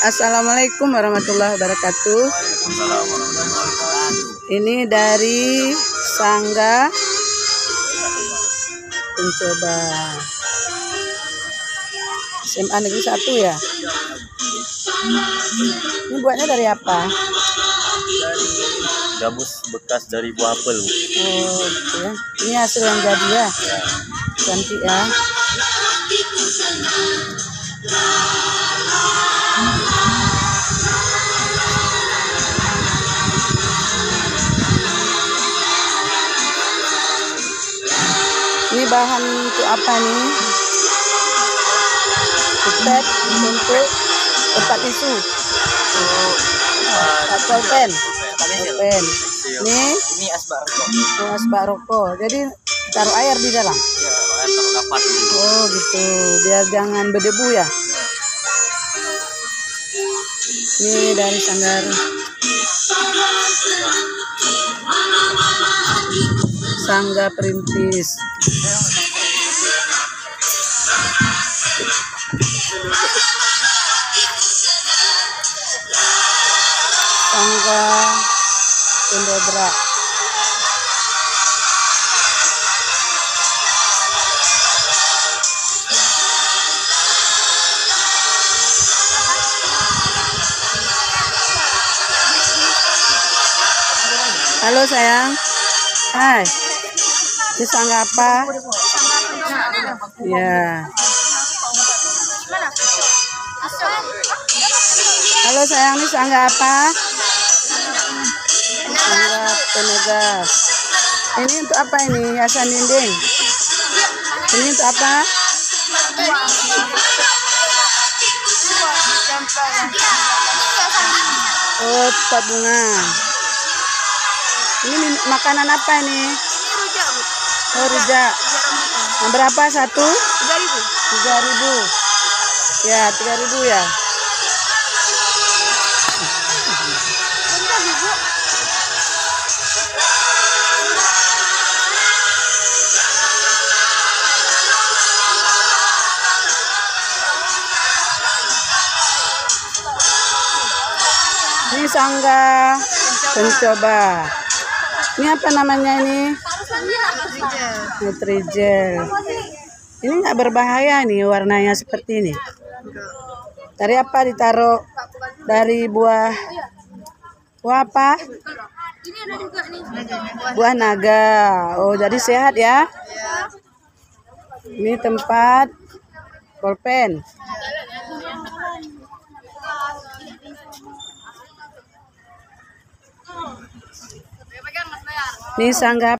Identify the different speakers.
Speaker 1: Assalamualaikum warahmatullahi wabarakatuh. Ini dari Sangga Mencoba SMA Negeri 1 ya. Ini buatnya dari apa?
Speaker 2: Gabus bekas dari buah apel.
Speaker 1: Oh gitu ya. Ini hasil yang jadi ya. Cantik ya. Ini bahan untuk apa nih? Pipet untuk tempat tisu. Atau pen. Ini
Speaker 2: asbak rokok.
Speaker 1: asbak rokok. Jadi taruh air di dalam.
Speaker 2: Iya, air taruh kapas dulu.
Speaker 1: Oh gitu, biar jangan berdebu ya. Ini dari Sanggar Sangga Perintis. Sangga Pendobra. Halo sayang. Hai. Ini sangga apa? Ya. Halo sayang, ini sangga apa? Sangga Penegas. Ini untuk apa ini? Hiasan dinding. Ini untuk apa? Oh, pot bunga. Ini makanan apa ini? Oh, rujak. Nah, berapa satu? 3.000. Ya, 3.000 ya. Ini Sangga Mencoba. Ini apa namanya ini? Nutrijel. Ini nggak berbahaya nih warnanya seperti ini. Dari apa ditaruh? Dari buah apa? Buah naga. Oh, jadi sehat ya? Ini tempat pulpen. Ini Sangga